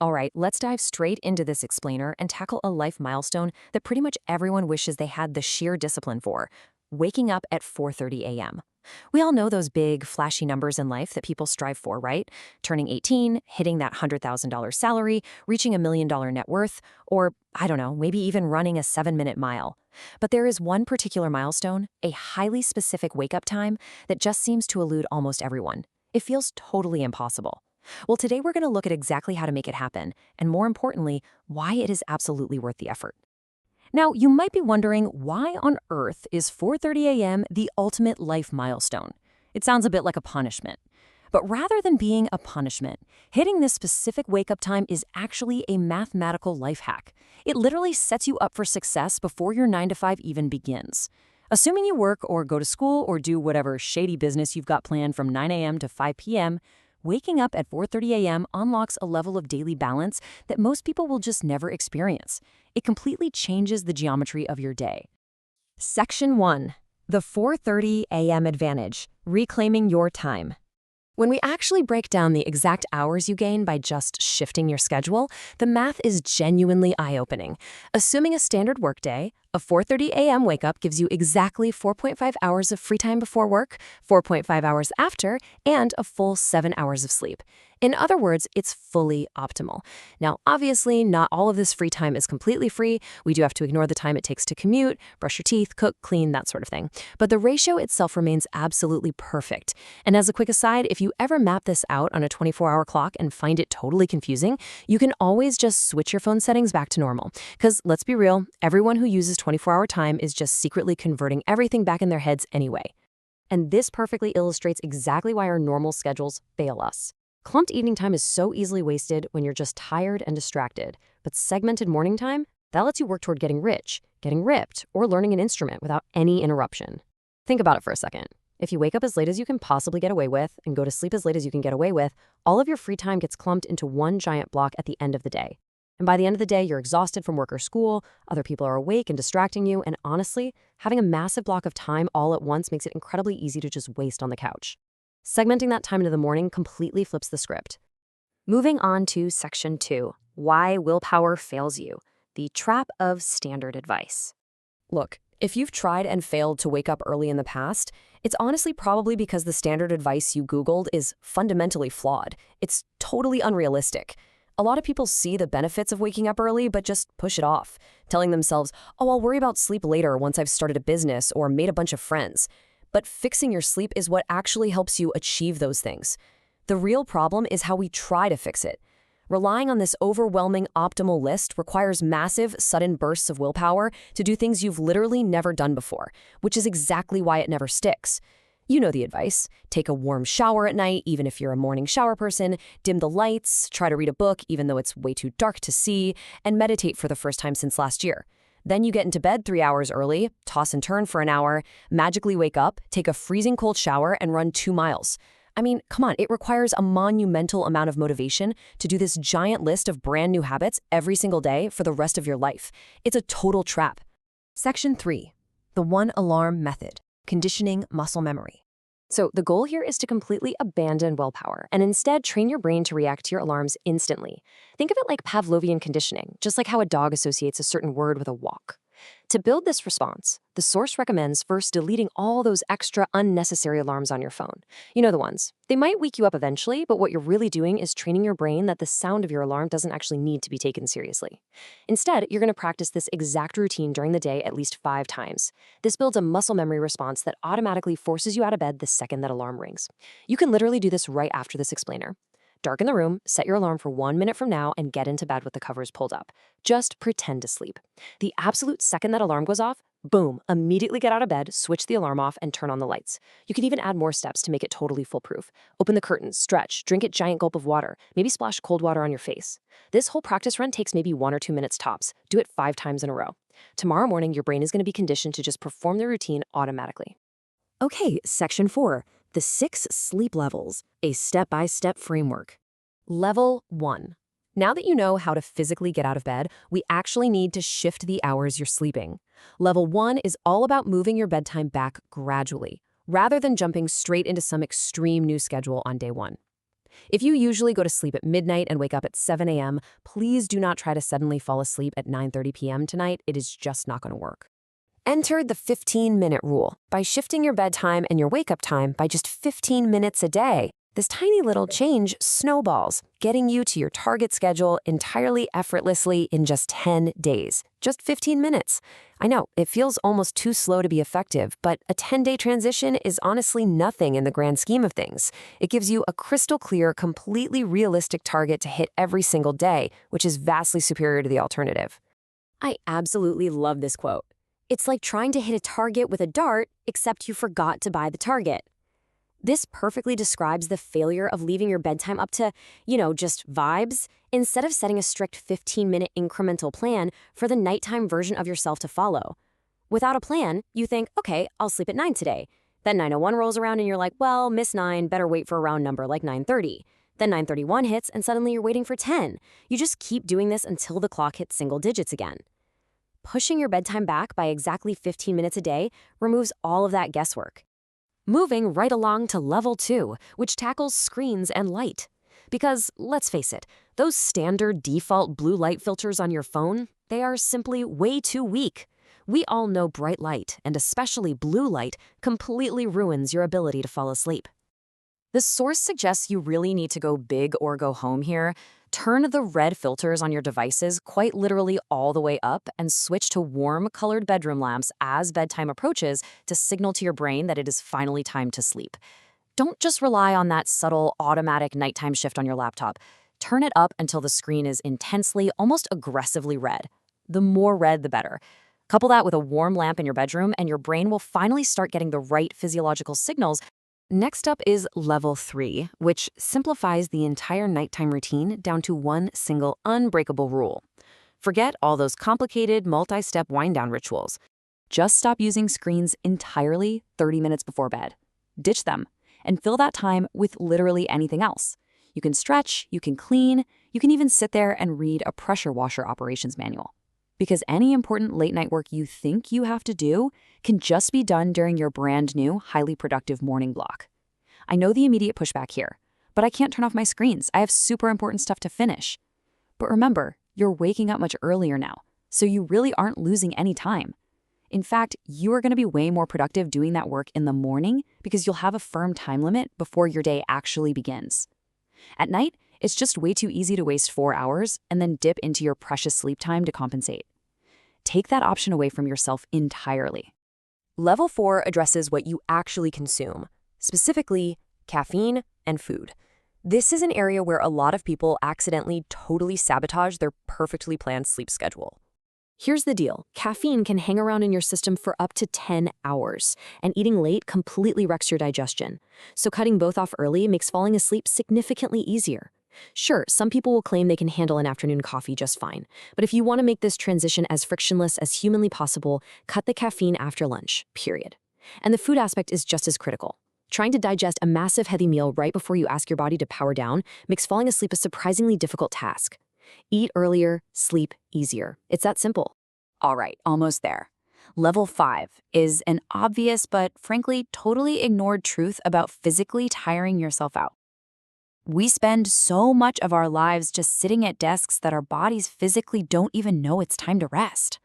All right, let's dive straight into this explainer and tackle a life milestone that pretty much everyone wishes they had the sheer discipline for: waking up at 4:30 a.m. We all know those big, flashy numbers in life that people strive for, right? Turning 18, hitting that $100,000 salary, reaching $1 million net worth, or, I don't know, maybe even running a 7-minute mile. But there is one particular milestone, a highly specific wake-up time, that just seems to elude almost everyone. It feels totally impossible. Well, today we're going to look at exactly how to make it happen, and more importantly, why it is absolutely worth the effort. Now, you might be wondering, why on earth is 4:30 a.m. the ultimate life milestone? It sounds a bit like a punishment. But rather than being a punishment, hitting this specific wake-up time is actually a mathematical life hack. It literally sets you up for success before your 9 to 5 even begins. Assuming you work or go to school or do whatever shady business you've got planned from 9 a.m. to 5 p.m., waking up at 4:30 a.m. unlocks a level of daily balance that most people will just never experience. It completely changes the geometry of your day. Section 1. The 4:30 a.m. advantage: reclaiming your time. When we actually break down the exact hours you gain by just shifting your schedule, the math is genuinely eye-opening. Assuming a standard workday, a 4:30 a.m. wake-up gives you exactly 4.5 hours of free time before work, 4.5 hours after, and a full 7 hours of sleep. In other words, it's fully optimal. Now, obviously, not all of this free time is completely free. We do have to ignore the time it takes to commute, brush your teeth, cook, clean, that sort of thing. But the ratio itself remains absolutely perfect. And as a quick aside, if you ever map this out on a 24-hour clock and find it totally confusing, you can always just switch your phone settings back to normal. Because let's be real, everyone who uses 24-hour time is just secretly converting everything back in their heads anyway. And this perfectly illustrates exactly why our normal schedules fail us. Clumped evening time is so easily wasted when you're just tired and distracted, but segmented morning time, that lets you work toward getting rich, getting ripped, or learning an instrument without any interruption. Think about it for a second. If you wake up as late as you can possibly get away with and go to sleep as late as you can get away with, all of your free time gets clumped into one giant block at the end of the day. And by the end of the day, you're exhausted from work or school, other people are awake and distracting you, and honestly, having a massive block of time all at once makes it incredibly easy to just waste on the couch. Segmenting that time into the morning completely flips the script. Moving on to Section 2, why willpower fails you: the trap of standard advice. Look, if you've tried and failed to wake up early in the past, it's honestly probably because the standard advice you Googled is fundamentally flawed. It's totally unrealistic. A lot of people see the benefits of waking up early but just push it off, telling themselves, oh, I'll worry about sleep later once I've started a business or made a bunch of friends. But fixing your sleep is what actually helps you achieve those things. The real problem is how we try to fix it. Relying on this overwhelming optimal list requires massive, sudden bursts of willpower to do things you've literally never done before, which is exactly why it never sticks. You know the advice. Take a warm shower at night, even if you're a morning shower person, dim the lights, try to read a book even though it's way too dark to see, and meditate for the first time since last year. Then you get into bed 3 hours early, toss and turn for an hour, magically wake up, take a freezing cold shower, and run 2 miles. I mean, come on, it requires a monumental amount of motivation to do this giant list of brand new habits every single day for the rest of your life. It's a total trap. Section 3. The one alarm method: conditioning muscle memory. So the goal here is to completely abandon willpower and instead train your brain to react to your alarms instantly. Think of it like Pavlovian conditioning, just like how a dog associates a certain word with a walk. To build this response, the source recommends first deleting all those extra unnecessary alarms on your phone. You know the ones. They might wake you up eventually, but what you're really doing is training your brain that the sound of your alarm doesn't actually need to be taken seriously. Instead, you're going to practice this exact routine during the day at least 5 times. This builds a muscle memory response that automatically forces you out of bed the second that alarm rings. You can literally do this right after this explainer. Darken the room, set your alarm for 1 minute from now, and get into bed with the covers pulled up. Just pretend to sleep. The absolute second that alarm goes off, boom, immediately get out of bed, switch the alarm off, and turn on the lights. You can even add more steps to make it totally foolproof. Open the curtains, stretch, drink a giant gulp of water, maybe splash cold water on your face. This whole practice run takes maybe 1 or 2 minutes tops. Do it 5 times in a row. Tomorrow morning, your brain is going to be conditioned to just perform the routine automatically. Okay, Section 4. The 6 sleep levels, a step-by-step framework. Level 1. Now that you know how to physically get out of bed, we actually need to shift the hours you're sleeping. Level 1 is all about moving your bedtime back gradually, rather than jumping straight into some extreme new schedule on day 1. If you usually go to sleep at midnight and wake up at 7 a.m., please do not try to suddenly fall asleep at 9:30 p.m. tonight. It is just not going to work. Enter the 15-minute rule by shifting your bedtime and your wake-up time by just 15 minutes a day. This tiny little change snowballs, getting you to your target schedule entirely effortlessly in just 10 days. Just 15 minutes. I know, it feels almost too slow to be effective, but a 10-day transition is honestly nothing in the grand scheme of things. It gives you a crystal clear, completely realistic target to hit every single day, which is vastly superior to the alternative. I absolutely love this quote. It's like trying to hit a target with a dart, except you forgot to buy the target. This perfectly describes the failure of leaving your bedtime up to, just vibes, instead of setting a strict 15-minute incremental plan for the nighttime version of yourself to follow. Without a plan, you think, okay, I'll sleep at 9 today. Then 9:01 rolls around and you're like, well, miss 9, better wait for a round number like 9:30. Then 9:31 hits and suddenly you're waiting for 10. You just keep doing this until the clock hits single digits again. Pushing your bedtime back by exactly 15 minutes a day removes all of that guesswork. Moving right along to level 2, which tackles screens and light. Because, let's face it, those standard default blue light filters on your phone, they are simply way too weak. We all know bright light, and especially blue light, completely ruins your ability to fall asleep. The source suggests you really need to go big or go home here. Turn the red filters on your devices quite literally all the way up and switch to warm-colored bedroom lamps as bedtime approaches to signal to your brain that it is finally time to sleep. Don't just rely on that subtle, automatic nighttime shift on your laptop. Turn it up until the screen is intensely, almost aggressively red. The more red, the better. Couple that with a warm lamp in your bedroom, and your brain will finally start getting the right physiological signals. Next up is level 3, which simplifies the entire nighttime routine down to one single unbreakable rule. Forget all those complicated multi-step wind-down rituals. Just stop using screens entirely 30 minutes before bed. Ditch them and fill that time with literally anything else. You can stretch, you can clean, you can even sit there and read a pressure washer operations manual. Because any important late-night work you think you have to do can just be done during your brand new, highly productive morning block. I know the immediate pushback here, but I can't turn off my screens. I have super important stuff to finish. But remember, you're waking up much earlier now, so you really aren't losing any time. In fact, you are going to be way more productive doing that work in the morning because you'll have a firm time limit before your day actually begins. At night, it's just way too easy to waste 4 hours and then dip into your precious sleep time to compensate. Take that option away from yourself entirely. Level 4 addresses what you actually consume, specifically caffeine and food. This is an area where a lot of people accidentally totally sabotage their perfectly planned sleep schedule. Here's the deal. Caffeine can hang around in your system for up to 10 hours, and eating late completely wrecks your digestion. So cutting both off early makes falling asleep significantly easier. Sure, some people will claim they can handle an afternoon coffee just fine, but if you want to make this transition as frictionless as humanly possible, cut the caffeine after lunch, period. And the food aspect is just as critical. Trying to digest a massive heavy meal right before you ask your body to power down makes falling asleep a surprisingly difficult task. Eat earlier, sleep easier. It's that simple. All right, almost there. Level 5 is an obvious but frankly totally ignored truth about physically tiring yourself out. We spend so much of our lives just sitting at desks that our bodies physically don't even know it's time to rest.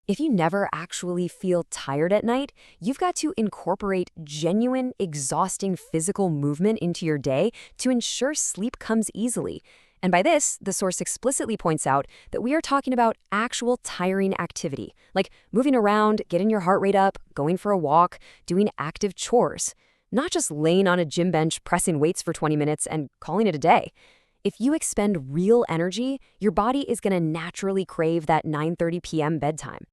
If you never actually feel tired at night, you've got to incorporate genuine, exhausting physical movement into your day to ensure sleep comes easily. And by this, the source explicitly points out that we are talking about actual tiring activity, like moving around, getting your heart rate up, going for a walk, doing active chores. Not just laying on a gym bench pressing weights for 20 minutes and calling it a day. If you expend real energy, your body is going to naturally crave that 9:30 p.m. bedtime.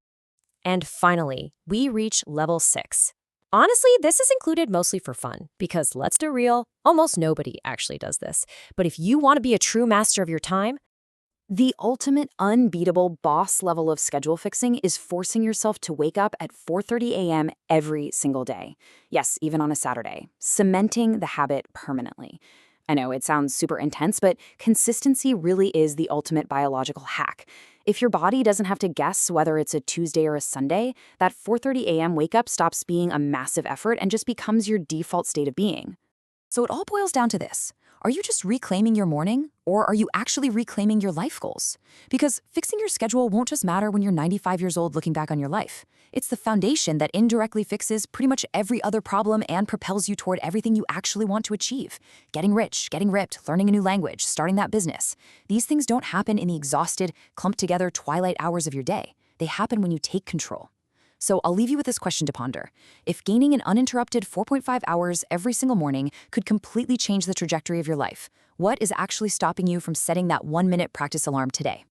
And finally, we reach level 6. Honestly, this is included mostly for fun, because let's be real, almost nobody actually does this. But if you want to be a true master of your time, the ultimate unbeatable boss level of schedule fixing is forcing yourself to wake up at 4:30 a.m. every single day. Yes, even on a Saturday, cementing the habit permanently. I know it sounds super intense, but consistency really is the ultimate biological hack. If your body doesn't have to guess whether it's a Tuesday or a Sunday, that 4:30 a.m. wake up stops being a massive effort and just becomes your default state of being. So it all boils down to this. Are you just reclaiming your morning, or are you actually reclaiming your life goals? Because fixing your schedule won't just matter when you're 95 years old looking back on your life. It's the foundation that indirectly fixes pretty much every other problem and propels you toward everything you actually want to achieve. Getting rich, getting ripped, learning a new language, starting that business. These things don't happen in the exhausted, clumped together twilight hours of your day. They happen when you take control. So I'll leave you with this question to ponder. If gaining an uninterrupted 4.5 hours every single morning could completely change the trajectory of your life, what is actually stopping you from setting that 1-minute practice alarm today?